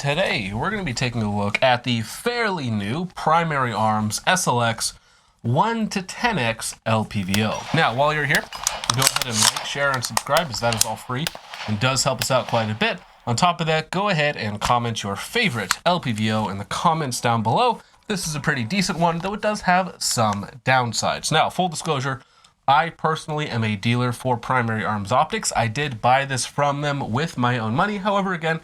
today we're going to be taking a look at the fairly new Primary Arms SLX 1-10x LPVO. Now, while you're here, go ahead and like, share, and subscribe, as that is all free and does help us out quite a bit. On top of that, go ahead and comment your favorite LPVO in the comments down below. This is a pretty decent one, though it does have some downsides. Now, full disclosure, I personally am a dealer for Primary Arms Optics. I did buy this from them with my own money. However, again,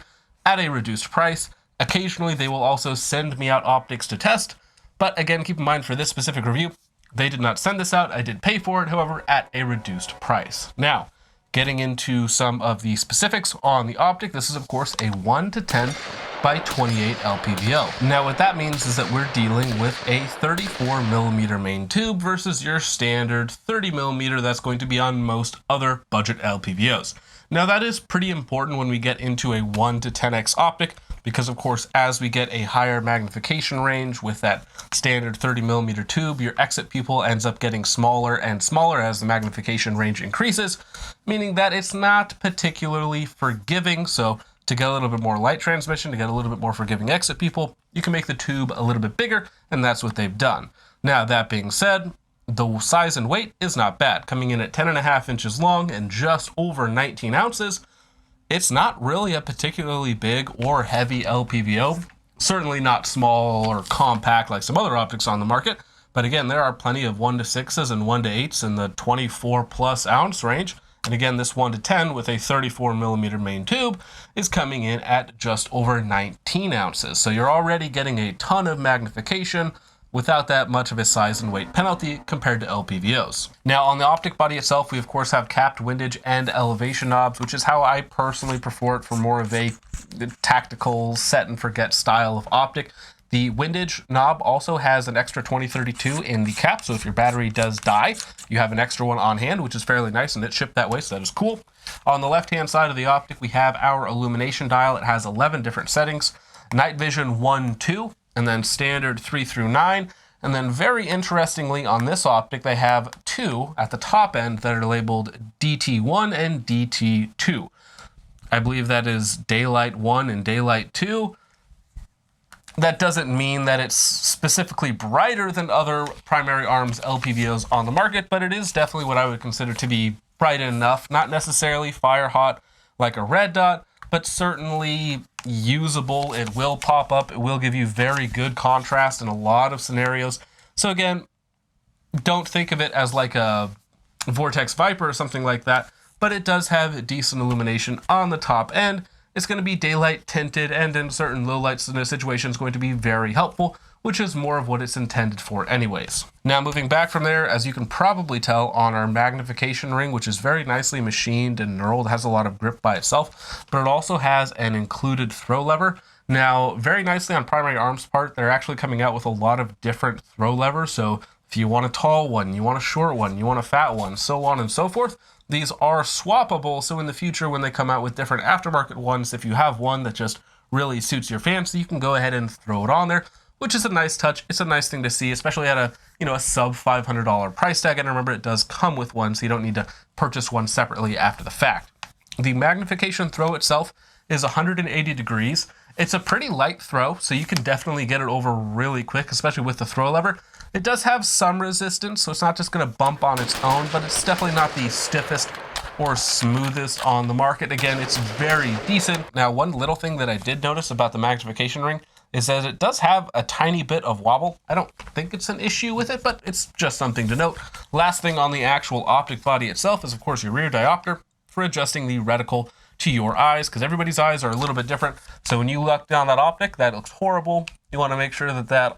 at a reduced price. Occasionally, they will also send me out optics to test. But again, keep in mind for this specific review, they did not send this out. I did pay for it, however, at a reduced price. Now, getting into some of the specifics on the optic, this is, of course, a 1-10 by 28 LPVO. Now, what that means is that we're dealing with a 34mm main tube versus your standard 30mm that's going to be on most other budget LPVOs. Now, that is pretty important when we get into a 1-10x optic because, of course, as we get a higher magnification range with that standard 30mm tube, your exit pupil ends up getting smaller and smaller as the magnification range increases, meaning that it's not particularly forgiving. So to get a little bit more light transmission, to get a little bit more forgiving exit pupil, you can make the tube a little bit bigger, and that's what they've done. Now, that being said, the size and weight is not bad. Coming in at 10.5 inches long and just over 19 ounces, it's not really a particularly big or heavy LPVO. Certainly not small or compact like some other optics on the market. But again, there are plenty of 1-6s and 1-8s in the 24 plus ounce range. And again, this 1-10 with a 34mm main tube is coming in at just over 19 ounces. So you're already getting a ton of magnification without that much of a size and weight penalty compared to LPVOs. Now, on the optic body itself, we of course have capped windage and elevation knobs, which is how I personally prefer it for more of a tactical set and forget style of optic. The windage knob also has an extra 2032 in the cap, so if your battery does die, you have an extra one on hand, which is fairly nice, and it's shipped that way, so that is cool. On the left-hand side of the optic, we have our illumination dial. It has 11 different settings, night vision 1, 2, and then standard 3 through 9. And then very interestingly on this optic, they have two at the top end that are labeled DT1 and DT2. I believe that is daylight 1 and daylight 2. That doesn't mean that it's specifically brighter than other Primary Arms LPVOs on the market, but it is definitely what I would consider to be bright enough. Not necessarily fire hot like a red dot, but certainly usable. It will pop up. It will give you very good contrast in a lot of scenarios. So again, don't think of it as like a Vortex Viper or something like that, but it does have decent illumination on the top end. It's going to be daylight tinted, and in certain low light situations going to be very helpful, which is more of what it's intended for anyways. Now, moving back from there, as you can probably tell on our magnification ring, which is very nicely machined and knurled, has a lot of grip by itself, but it also has an included throw lever. Now, very nicely on Primary Arms part, they're actually coming out with a lot of different throw levers. So if you want a tall one, you want a short one, you want a fat one, so on and so forth, these are swappable. So in the future, when they come out with different aftermarket ones, if you have one that just really suits your fancy, you can go ahead and throw it on there, which is a nice touch. It's a nice thing to see, especially at a sub $500 price tag. And remember, it does come with one, so you don't need to purchase one separately after the fact. The magnification throw itself is 180 degrees. It's a pretty light throw, so you can definitely get it over really quick, especially with the throw lever. It does have some resistance, so it's not just going to bump on its own, but it's definitely not the stiffest or smoothest on the market. Again, it's very decent. Now, one little thing that I did notice about the magnification ring is that it does have a tiny bit of wobble. I don't think it's an issue with it, but it's just something to note. Last thing on the actual optic body itself is, of course, your rear diopter for adjusting the reticle to your eyes, because everybody's eyes are a little bit different. So when you look down that optic, that looks horrible. You want to make sure that that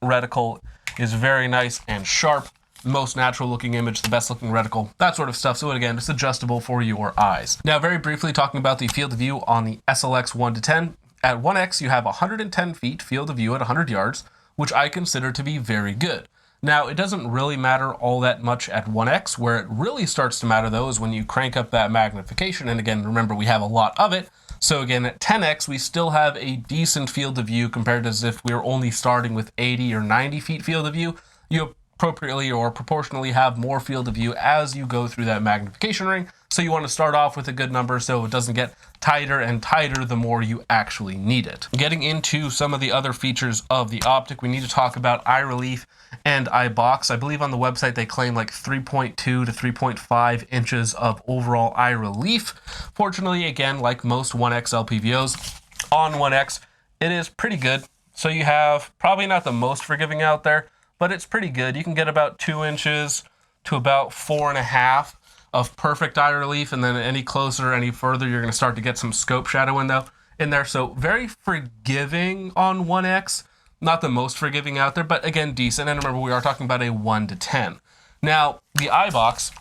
reticle is very nice and sharp. Most natural looking image, the best looking reticle, that sort of stuff. So again, it's adjustable for your eyes. Now, very briefly talking about the field of view on the SLX 1-10. At 1X, you have 110 feet field of view at 100 yards, which I consider to be very good. Now, it doesn't really matter all that much at 1X. Where it really starts to matter, though, is when you crank up that magnification. And again, remember, we have a lot of it. So again, at 10X, we still have a decent field of view compared to as if we were only starting with 80 or 90 feet field of view. You appropriately or proportionally have more field of view as you go through that magnification ring. So you want to start off with a good number so it doesn't get tighter and tighter the more you actually need it. Getting into some of the other features of the optic, we need to talk about eye relief and eye box. I believe on the website they claim like 3.2 to 3.5 inches of overall eye relief. Fortunately, again, like most 1X LPVOs, on 1X, it is pretty good. So you have probably not the most forgiving out there, but it's pretty good. You can get about 2 inches to about 4.5 of perfect eye relief, and then any closer, any further, you're going to start to get some scope shadow in there. So very forgiving on 1X, not the most forgiving out there, but again, decent. And remember, we are talking about a 1 to 10. Now, the eye box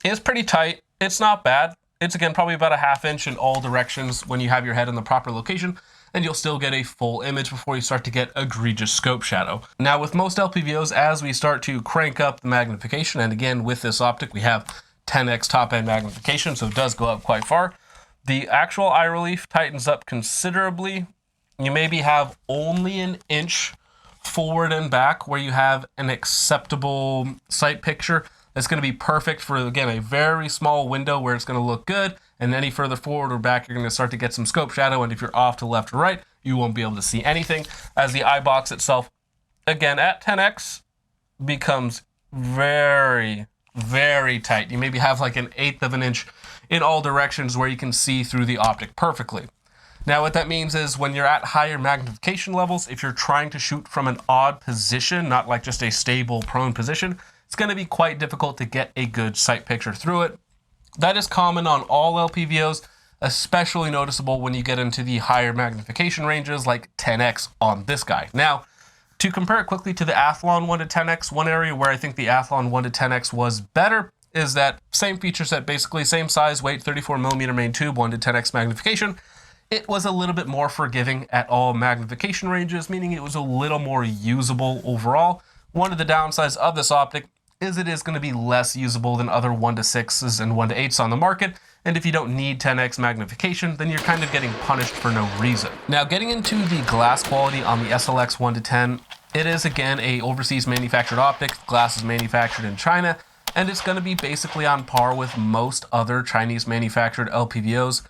is pretty tight. It's not bad. It's, again, probably about a 1/2 inch in all directions when you have your head in the proper location, and you'll still get a full image before you start to get egregious scope shadow. Now, with most LPVOs, as we start to crank up the magnification, and again, with this optic, we have 10x top-end magnification, so it does go up quite far. The actual eye relief tightens up considerably. You maybe have only an inch forward and back where you have an acceptable sight picture. It's going to be perfect for, again, a very small window where it's going to look good, and any further forward or back, you're going to start to get some scope shadow, and if you're off to left or right, you won't be able to see anything, as the eye box itself, again, at 10x, becomes very, very tight. You maybe have like 1/8 of an inch in all directions where you can see through the optic perfectly. Now, what that means is when you're at higher magnification levels, if you're trying to shoot from an odd position, not like just a stable prone position, it's going to be quite difficult to get a good sight picture through it. That is common on all LPVOs, especially noticeable when you get into the higher magnification ranges like 10x on this guy. Now, to compare it quickly to the Athlon 1 to 10x, one area where I think the Athlon 1 to 10x was better is that same feature set, basically same size, weight, 34mm main tube, 1 to 10x magnification. It was a little bit more forgiving at all magnification ranges, meaning it was a little more usable overall. One of the downsides of this optic is it is going to be less usable than other 1 to 6s and 1 to 8s on the market. And if you don't need 10x magnification, then you're kind of getting punished for no reason. Now, getting into the glass quality on the SLX 1 to 10, it is again a overseas manufactured optic. Glass is manufactured in China, and it's going to be basically on par with most other Chinese manufactured LPVOs.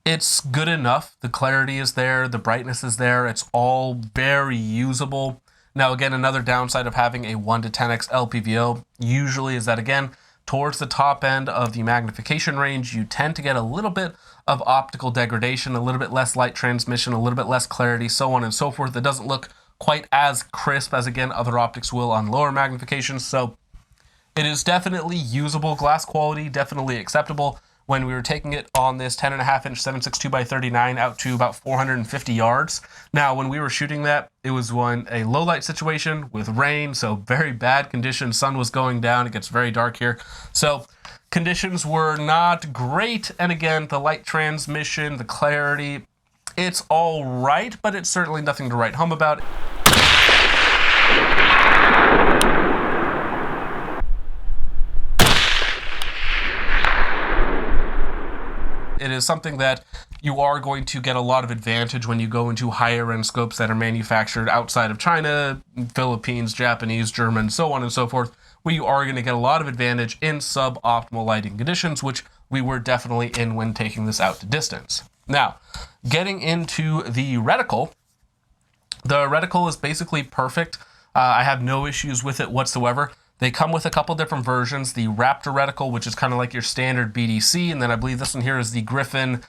It's good enough. The clarity is there, the brightness is there. It's all very usable. Now, again, another downside of having a 1 to 10x LPVO usually is that, again, towards the top end of the magnification range, you tend to get a little bit of optical degradation, a little bit less light transmission, a little bit less clarity, so on and so forth. It doesn't look quite as crisp as, again, other optics will on lower magnifications. So it is definitely usable glass quality, definitely acceptable. When we were taking it on this 10.5 inch 7.62x39 out to about 450 yards. Now, when we were shooting that, it was a low light situation with rain, so very bad conditions. Sun was going down. It gets very dark here. So conditions were not great. And again, the light transmission, the clarity, it's all right, but it's certainly nothing to write home about. It is something that you are going to get a lot of advantage when you go into higher end scopes that are manufactured outside of China, Philippines, Japanese, German, so on and so forth, where you are going to get a lot of advantage in suboptimal lighting conditions, which we were definitely in when taking this out to distance. Now, getting into the reticle is basically perfect. I have no issues with it whatsoever. They come with a couple different versions. The Raptor reticle, which is kind of like your standard BDC, and then I believe this one here is the Griffin-Mil,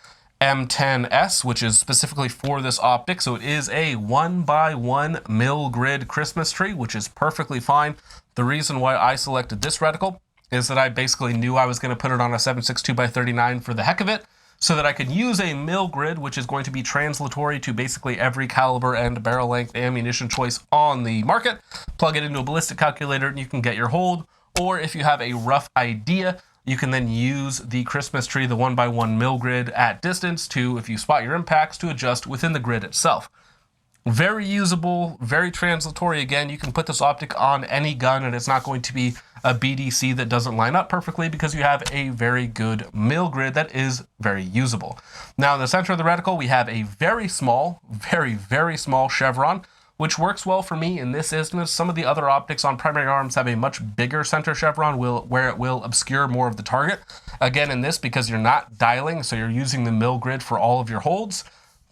which is specifically for this optic. So it is a 1x1 mil grid Christmas tree, which is perfectly fine. The reason why I selected this reticle is that I basically knew I was going to put it on a 7.62x39 for the heck of it, so that I could use a mil grid, which is going to be translatory to basically every caliber and barrel length ammunition choice on the market. Plug it into a ballistic calculator and you can get your hold. Or if you have a rough idea, you can then use the Christmas tree, the 1x1 mil grid at distance to, if you spot your impacts, to adjust within the grid itself. Very usable, very translatory. Again, you can put this optic on any gun and it's not going to be a BDC that doesn't line up perfectly because you have a very good mil grid that is very usable. Now in the center of the reticle, we have a very small, very, very small chevron, which works well for me in this instance. Some of the other optics on primary arms have a much bigger center chevron where it will obscure more of the target. Again, in this, because you're not dialing, so you're using the mil grid for all of your holds,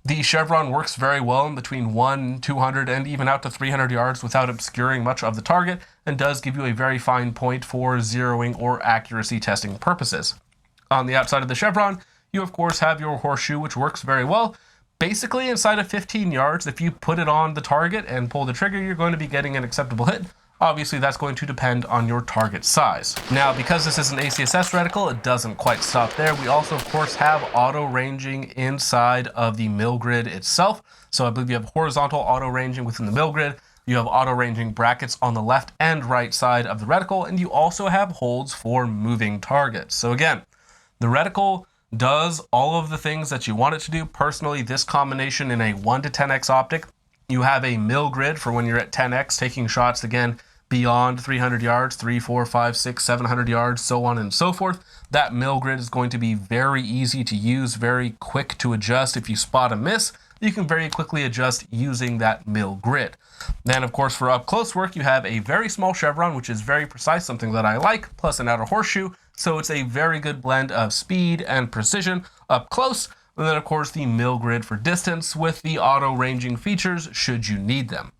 the chevron works very well in between 1, 200, and even out to 300 yards without obscuring much of the target, and does give you a very fine point for zeroing or accuracy testing purposes. On the outside of the chevron, you of course have your horseshoe, which works very well. Basically, inside of 15 yards, if you put it on the target and pull the trigger, you're going to be getting an acceptable hit. Obviously, that's going to depend on your target size. Now, because this is an ACSS reticle, it doesn't quite stop there. We also, of course, have auto ranging inside of the mil grid itself. So I believe you have horizontal auto ranging within the mil grid. You have auto ranging brackets on the left and right side of the reticle, and you also have holds for moving targets. So again, the reticle does all of the things that you want it to do. Personally, this combination in a 1-10x optic, you have a mil grid for when you're at 10x, taking shots again beyond 300 yards, 3, 4, 5, 6, 700 yards, so on and so forth. That mil grid is going to be very easy to use, very quick to adjust. If you spot a miss, you can very quickly adjust using that mil grid. Then, of course, for up close work, you have a very small chevron, which is very precise, something that I like, plus an outer horseshoe. So it's a very good blend of speed and precision up close. And then, of course, the mil grid for distance with the auto ranging features should you need them.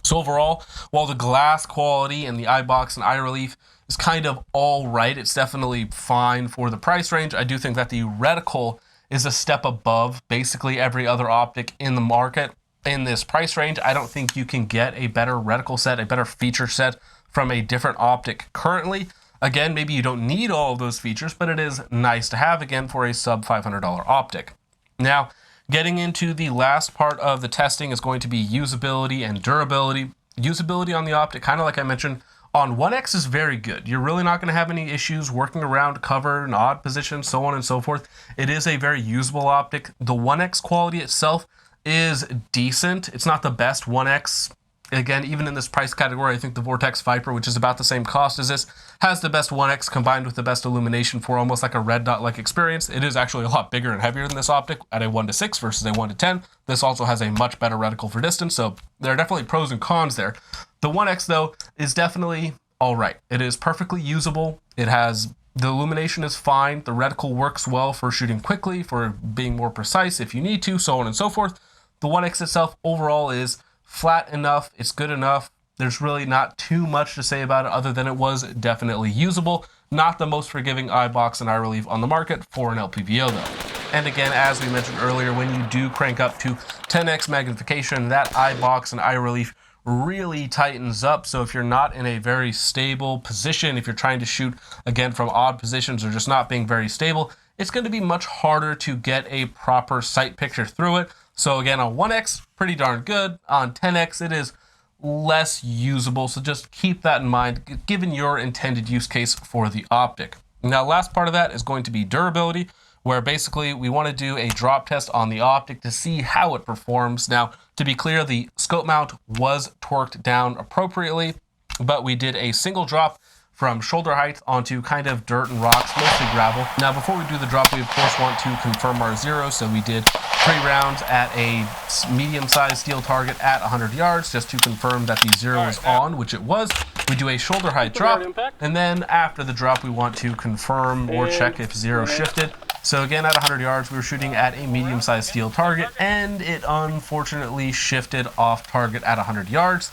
So overall, while the glass quality and the eye box and eye relief is kind of all right, it's definitely fine for the price range. I do think that the reticle is a step above basically every other optic in the market in this price range. I don't think you can get a better reticle set, a better feature set from a different optic currently. Again, maybe you don't need all of those features, but it is nice to have, again, for a sub $500 optic. Now, getting into the last part of the testing is going to be usability and durability. Usability on the optic, kind of like I mentioned, on 1X is very good. You're really not going to have any issues working around cover and odd positions, so on and so forth. It is a very usable optic. The 1X quality itself is decent. It's not the best 1X. Again, even in this price category, I think the Vortex Viper, which is about the same cost as this, has the best 1X combined with the best illumination for almost like a red dot-like experience. It is actually a lot bigger and heavier than this optic at a 1-6 versus a 1-10. This also has a much better reticle for distance, so there are definitely pros and cons there. The 1X, though, is definitely all right. It is perfectly usable. It has, the illumination is fine. The reticle works well for shooting quickly, for being more precise if you need to, so on and so forth. The 1X itself overall is flat enough, it's good enough. There's really not too much to say about it other than it was definitely usable. Not the most forgiving eye box and eye relief on the market for an LPVO though. And again, as we mentioned earlier, when you do crank up to 10x magnification, that eye box and eye relief really tightens up. So if you're not in a very stable position, if you're trying to shoot again from odd positions or just not being very stable, it's going to be much harder to get a proper sight picture through it. So again, on 1X, pretty darn good. On 10X, it is less usable. So just keep that in mind, given your intended use case for the optic. Now, last part of that is going to be durability, where basically we want to do a drop test on the optic to see how it performs. Now, to be clear, the scope mount was torqued down appropriately, but we did a single drop from shoulder height onto kind of dirt and rocks, mostly gravel. Now, before we do the drop, we of course want to confirm our zero. So we did 3 rounds at a medium-sized steel target at 100 yards, just to confirm that the zero was on, which it was. We do a shoulder height drop, and then after the drop, we want to confirm or check if zero shifted. So again, at 100 yards, we were shooting at a medium-sized steel target, and it unfortunately shifted off target at 100 yards.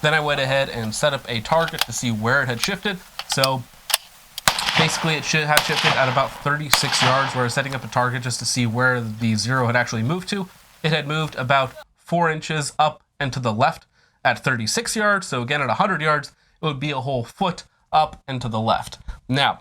Then I went ahead and set up a target to see where it had shifted. So basically it should have shifted at about 36 yards, where I was setting up a target just to see where the zero had actually moved to. It had moved about 4 inches up and to the left at 36 yards. So again, at 100 yards, it would be a whole foot up and to the left. Now,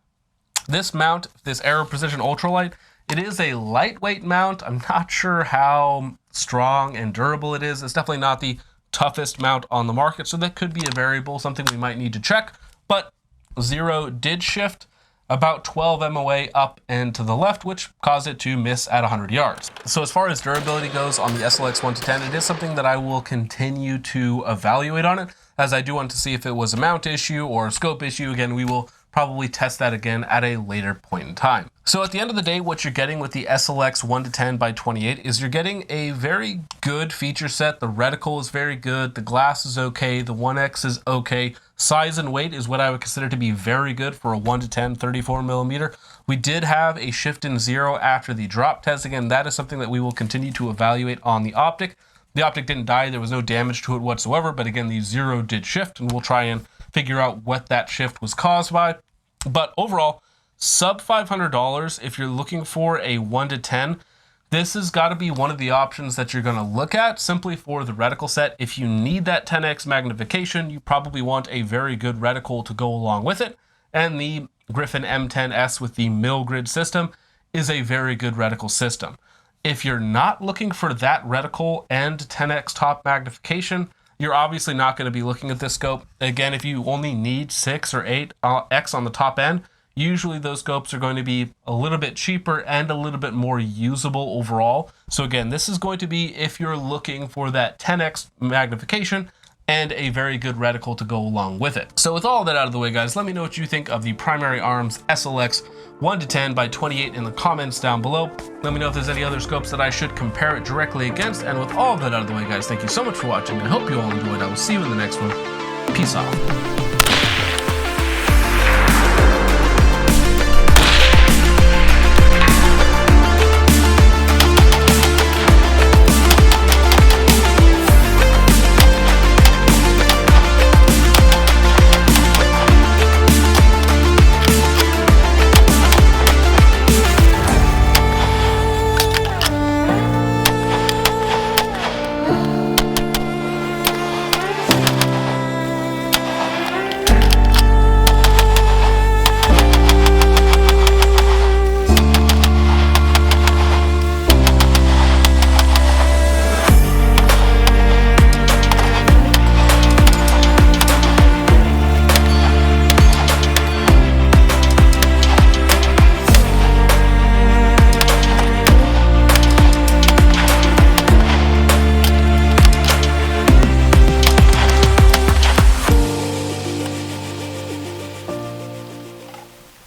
this mount, this Aero Precision Ultralight, it is a lightweight mount. I'm not sure how strong and durable it is. It's definitely not the toughest mount on the market, so that could be a variable, something we might need to check. But zero did shift about 12 MOA up and to the left, which caused it to miss at 100 yards. So as far as durability goes on the SLX 1-10, it is something that I will continue to evaluate on it, as I do want to see if it was a mount issue or a scope issue. Again, we will probably test that again at a later point in time. So at the end of the day, what you're getting with the SLX 1-10x28 is you're getting a very good feature set. The reticle is very good. The glass is okay. The 1X is okay. Size and weight is what I would consider to be very good for a 1-10 34mm. We did have a shift in 0 after the drop test. Again, that is something that we will continue to evaluate on the optic. The optic didn't die. There was no damage to it whatsoever. But again, the 0 did shift, and we'll try and figure out what that shift was caused by. But overall, sub $500 if you're looking for a 1-10. This has got to be one of the options that you're going to look at simply for the reticle set. If you need that 10x magnification, you probably want a very good reticle to go along with it. And the Griffin-M10S with the mil grid system is a very good reticle system. If you're not looking for that reticle and 10x top magnification, you're obviously not going to be looking at this scope. Again, if you only need 6 or 8x on the top end, usually those scopes are going to be a little bit cheaper and a little bit more usable overall. So again, this is going to be if you're looking for that 10x magnification and a very good reticle to go along with it. So with all that out of the way, guys, let me know what you think of the Primary Arms SLX 1-10x28 in the comments down below. Let me know if there's any other scopes that I should compare it directly against. And with all of that out of the way, guys, thank you so much for watching. I hope you all enjoyed. I will see you in the next one. Peace out.